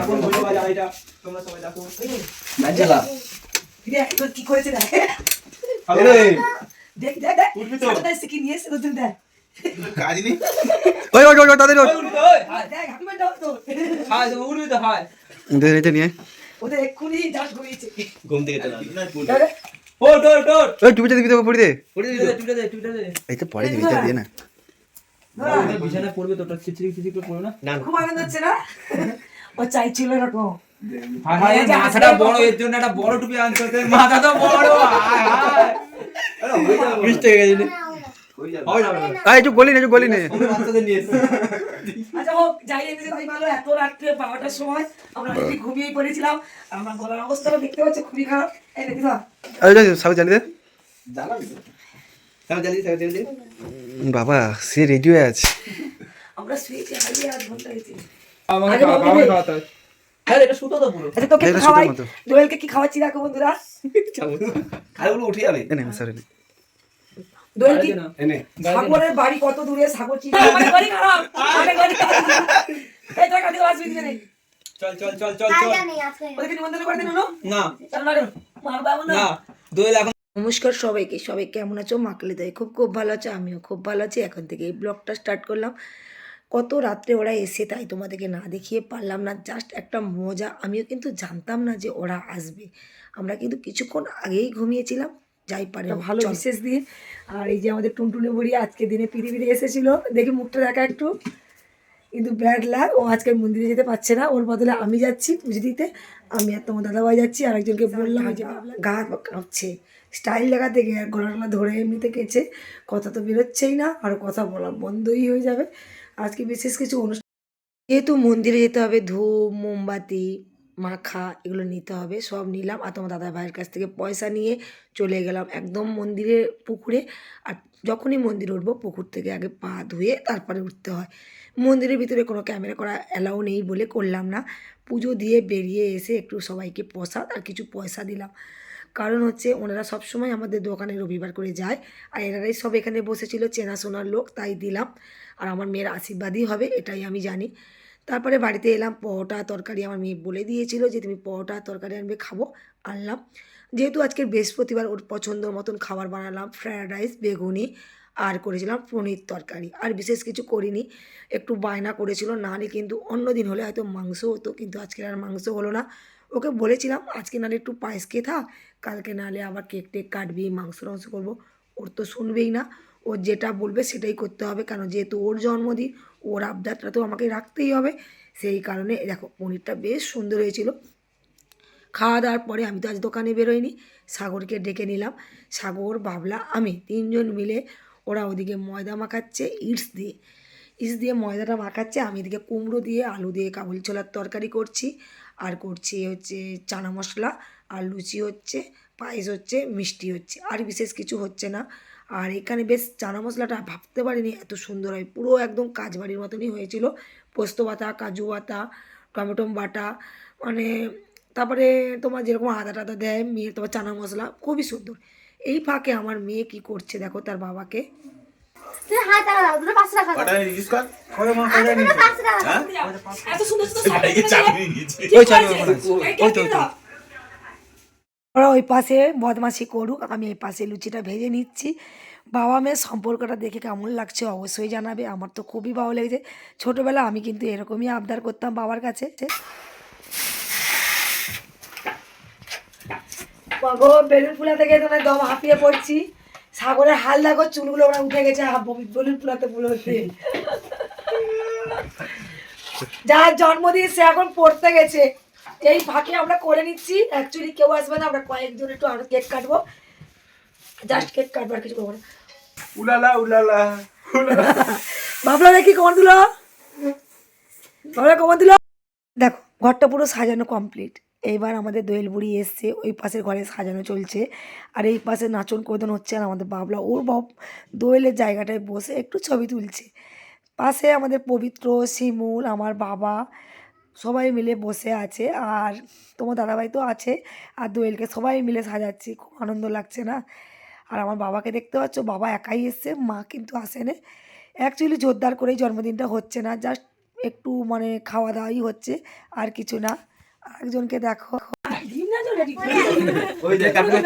এখন বলে বাজা এটা তোমরা সবাই দেখো নাচলা দেখ তো কি করেছে দেখ দেখ দেখ দেখ উঠবি তো সাথে শিখে নিয়ে এসে তোদের দেখ কাজ নেই ওই ওই ওই তাদের ওই উঠবি তো ওই দেখ হ্যাপি বার্থডে তো হাই তুমি উঠবি তো হাই এটা নিয়ে ওদের এক্ষুনি জাস্ট ঘুমিয়েছে ঘুম থেকে তো ওঠ ওঠ ওঠ ওই টুপিটা দিবি তো পড়ি দে টুইটা দে এই তো পরে দিবি এটা দিয়ে না বিছানায় পড়বে তো ওটা চিচিরি চিচিরি করে পড়বে না খুব আনন্দ হচ্ছে না ও চাইছিল এরকম হাই হাই মাথাটা বড় এর জন্য একটা বড় টুপি আনতে হতে মাথা তো বড় হাই হাই মিস্টেক হয়ে গেছে হয় যাবে আয় একটু গলি নে বাচ্চাদের নিয়ে এসে আচ্ছা হোক যাই এসে তাই ভালো এত রাত্রে 12টার সময় আমরা ঠিক ঘুমিয়েই পড়েছিলাম আর আমার গলার অবস্থাটা দেখতে পাচ্ছ খুবই খারাপ এই দেখি তো আরে যাই সব জানি দে জানাবি তো সামনে চালিয়ে বাবা সে রেডি হয়ে আছে আমরা শুয়েছি হারিয়ে 8 ঘন্টা হয়েছে আমাকে খাওয়াতে হয় হ্যাঁ এটা সুতো তো পুরো আচ্ছা তোকে এটা কি খাওয়াই সুন্দর মতো। দোয়েলকে কি খাওয়াচ্ছি দেখো বন্ধুরা খালগুলো উঠে যাবে এনে স্যার দোয়েল কি এনে সাগরের বাড়ি কত দূরে সাগর চিনি মানে বাড়ি খারাপ মানে বাড়ি খারাপ এই টাকা দিয়ে আসবি দিনে চল চল চল চল চল ওদেরকে নিমন্ত্রণ করে দিন না চল না কেন মারবা না না দোয়েল এখন নমস্কার সবাইকে সবাই কেমন আছো মাকলে দেয় খুব খুব ভালো আছে আমিও খুব ভালো আছি এখন থেকে এই ব্লগটা স্টার্ট করলাম কত রাত্রে ওরা এসে তাই তোমাদেরকে না দেখিয়ে পারলাম না জাস্ট একটা মজা আমিও কিন্তু জানতাম না যে ওরা আসবে আমরা কিন্তু কিছুক্ষণ আগেই ঘুমিয়েছিলাম যাই পারে ভালো বিশেষ দিন আর এই যে আমাদের টুনটুনি বুড়ি আজকে দিনে পৃথিবীতে এসেছিলো দেখি মুখটা দেখা একটু কিন্তু ব্যাড লাগ ও আজকে মন্দিরে যেতে পারছে না ওর বদলে আমি যাচ্ছি পুজো দিতে আমি আর তোমার দাদাভাই যাচ্ছি আর একজনকে বললাম যে গা কাঁপছে স্টাইল লাগাতে গিয়ে গলা ধরে এমনিতে কেছে কথা তো বেরোচ্ছেই না আর কথা বলা বন্ধই হয়ে যাবে আজকে বিশেষ কিছু অনুষ্ঠান যেহেতু মন্দিরে যেতে হবে ধূপ মোমবাতি মাখা এগুলো নিতে হবে সব নিলাম আর তোমার দাদা ভাইয়ের কাছ থেকে পয়সা নিয়ে চলে গেলাম একদম মন্দিরের পুকুরে আর যখনই মন্দিরে উঠবো পুকুর থেকে আগে পা ধুয়ে তারপরে উঠতে হয় মন্দিরের ভিতরে কোনো ক্যামেরা করা অ্যালাউ নেই বলে করলাম না পুজো দিয়ে বেরিয়ে এসে একটু সবাইকে প্রসাদ আর কিছু পয়সা দিলাম কারণ হচ্ছে ওনারা সবসময় আমাদের দোকানে রবিবার করে যায় আর এনারাই সব এখানে বসেছিল চেনাশোনার লোক তাই দিলাম আর আমার মেয়ের আশীর্বাদই হবে এটাই আমি জানি তারপরে বাড়িতে এলাম পরোটা তরকারি আমার মেয়ে বলে দিয়েছিল যে তুমি পরোটা তরকারি আনবে খাবো আনলাম যেহেতু আজকের বৃহস্পতিবার ওর পছন্দ মতন খাবার বানালাম ফ্রায়েড রাইস বেগুনি আর করেছিলাম পনির তরকারি আর বিশেষ কিছু করিনি একটু বায়না করেছিল নাহলে কিন্তু অন্য দিন হলে হয়তো মাংস হতো কিন্তু আজকে আর মাংস হলো না ওকে বলেছিলাম আজকে নাহলে একটু পায়েস খেয়ে থাক কালকে নাহলে আবার কেক টেক কাটবি মাংস টাংস করবো ওর তো শুনবেই না ও যেটা বলবে সেটাই করতে হবে কারণ যেহেতু ওর জন্মদিন ওর আবদারটা তো আমাকে রাখতেই হবে সেই কারণে দেখো পনিরটা বেশ সুন্দর হয়েছিল খাওয়া দাওয়ার পরে আমি তো আজ দোকানে বেরোইনি সাগরকে ডেকে নিলাম সাগর বাবলা আমি তিনজন মিলে ওরা ওদিকে ময়দা মাখাচ্ছে ইটস দিয়ে ময়দাটা মাখাচ্ছে আমি এদিকে কুমড়ো দিয়ে আলু দিয়ে কাবুলি ছোলার তরকারি করছি আর করছি হচ্ছে চানা মশলা আর লুচি হচ্ছে পায়েস হচ্ছে মিষ্টি হচ্ছে আর বিশেষ কিছু হচ্ছে না আর এখানে বেশ চানা মশলাটা ভাবতে পারিনি এত সুন্দর হয় পুরো একদম কাজবাড়ির মতনই হয়েছিল পোস্ত বাটা কাজু বাটা টমেটো বাটা মানে তারপরে তোমার যেরকম আদা টাদা দেয় মেয়ের তোমার চানা মশলা খুবই সুন্দর এই ফাঁকে আমার মেয়ে কি করছে দেখো তার বাবাকে ওরা ওই পাশে বদমাশি করুক আমি এই পাশে লুচিটা ভেজে নিচ্ছি বাবা মেয়ের সম্পর্কটা দেখে কেমন লাগছে অবশ্যই জানাবে আমার তো খুবই ভালো লেগেছে ছোটোবেলা আমি কিন্তু এরকমই আবদার করতাম বাবার কাছে বেলুন ফুলাতে গিয়ে তোমার দম হাঁপিয়ে পড়ছি সাগরের হাল দেখো চুলগুলো ওরা উঠে গেছে বেলুন ফুলাতে ফুলোতে যার জন্মদিন সে এখন পড়তে গেছে এই ফাঁকে আমরা করে নিচ্ছি অ্যাকচুয়ালি কেউ আসবে না আমরা কয়েকজন একটু আমরা কেক কাটবো জাস্ট কেক কাটবো আর কিছু করবো না উলালা উলালা ভাবলা দেখি কমর দিল ভাবলা কমর দিল দেখো ঘরটা পুরো সাজানো কমপ্লিট এইবার আমাদের দোয়েল বুড়ি এসছে ওই পাশের ঘরে সাজানো চলছে আর এই পাশে নাচন কোদন হচ্ছে আর আমাদের বাবলা ওর দোয়েলের জায়গাটায় বসে একটু ছবি তুলছে পাশে আমাদের পবিত্র শিমুল আমার বাবা সবাই মিলে বসে আছে আর তোমার দাদাভাই তো আছে আর দোয়েলকে সবাই মিলে সাজাচ্ছি খুব আনন্দ লাগছে না আর আমার বাবাকে দেখতে পাচ্ছ বাবা একাই এসছে মা কিন্তু আসেনি অ্যাকচুয়ালি জোরদার করেই জন্মদিনটা হচ্ছে না জাস্ট একটু মানে খাওয়া দাওয়াই হচ্ছে, আর কিছু না। আরেকজনকে দেখো, ওই যে কাটতে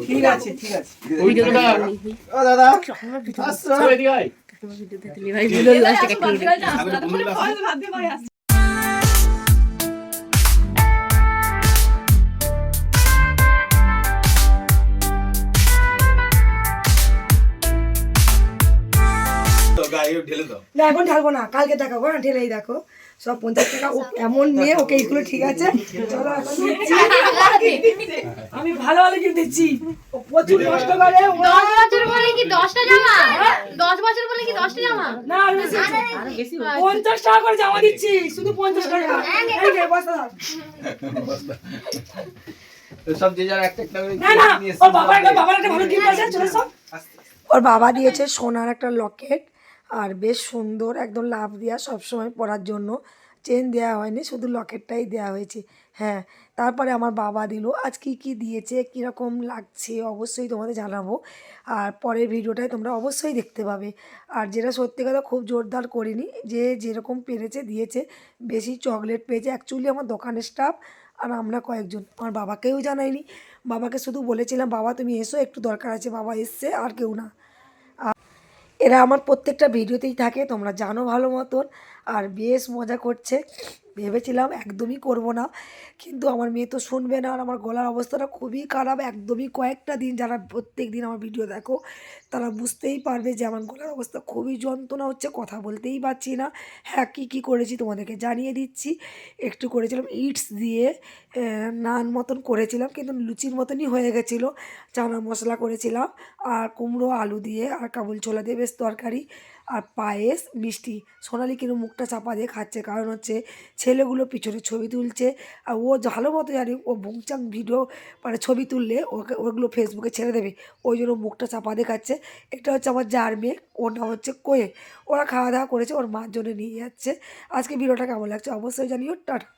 ঠিক আছে ও দাদা আসো তো গায়ে ঢেলে দাও। না এখন ঢালবো না, কালকে দেখাবো না, ঢেলেই দেখো সব 50 টাকা। ও এমন মেয়ে, ওকে স্কুলে ঠিক আছে, চলো এখন দিচ্ছি। আমি ভালো ভালো গিফট দিচ্ছি, ও প্রচুর কষ্ট করে। 10 বছর বলে কি 10টা জামা? 10 বছর বলে কি 10টা জামা? না আর বেশি 50 টাকা করে জামা দিচ্ছি, শুধু 50 টাকা। এই যে বস্তা দাও। তো সব যে যার একটা একটা করে না না, নিয়ে ওর বাবার একটা ভালো গিফট আছে, চলে সব। ওর বাবা দিয়েছে সোনার একটা লকেট, আর বেশ সুন্দর একদম লাভ দেওয়া, সবসময় পরার জন্য। চেন দেওয়া হয়নি, শুধু লকেটটাই দেওয়া হয়েছে। হ্যাঁ, তারপরে আমার বাবা দিল। আজ কী কী দিয়েছে, কীরকম লাগছে অবশ্যই তোমাদের জানাবো, আর পরের ভিডিওটায় তোমরা অবশ্যই দেখতে পাবে। আর যেটা সত্যি কথা খুব জোরদার করিনি, যে যেরকম পেরেছে দিয়েছে। বেশি চকলেট পেয়েছে অ্যাকচুয়ালি আমার দোকানের স্টাফ, আর আমরা কয়েকজন। আমার বাবাকেও জানাইনি, বাবাকে শুধু বলেছিলাম বাবা তুমি এসো, একটু দরকার আছে। বাবা এসছে, আর কেউ না। এরা আমার প্রত্যেকটা ভিডিওতেই থাকে, তোমরা জানো ভালো মতন, আর বেশ মজা করছে। ভেবেছিলাম একদমই করব না, কিন্তু আমার মেয়ে তো শুনবে না, আর আমার গলার অবস্থাটা খুবই খারাপ একদমই। কয়েকটা দিন যারা প্রত্যেক দিন আমার ভিডিও দেখো তারা বুঝতেই পারবে যে আমার গলার অবস্থা খুবই যন্ত্রণা হচ্ছে, কথা বলতেই পারছি না। হ্যাঁ, কী করেছি তোমাদেরকে জানিয়ে দিচ্ছি। একটু করেছিলাম ইটস দিয়ে নান মতন করেছিলাম, কিন্তু লুচির মতনই হয়ে গেছিলো। চানা মশলা করেছিলাম, আর কুমড়ো আলু দিয়ে, আর কাবুল ছোলা দিয়ে বেশ তরকারি, আর পায়েস, মিষ্টি। সোনালি কিন্তু মুখটা চাপা দিয়ে খাচ্ছে, কারণ হচ্ছে ছেলেগুলো পিছনে ছবি তুলছে, আর ও ভালো মতো জানি ও বুংচাং ভিডিও মানে ছবি তুললে ওগুলো ফেসবুকে ছেড়ে দেবে, ওই জন্য মুখটা চাপা দিয়ে খাচ্ছে। এটা হচ্ছে আমার জার মেয়ে, ওর নাম হচ্ছে কোয়ে। ওরা খাওয়া দাওয়া করেছে, ওর মার জন্য নিয়ে যাচ্ছে। আজকে ভিডিওটা কেমন লাগছে অবশ্যই জানিও। টাটা।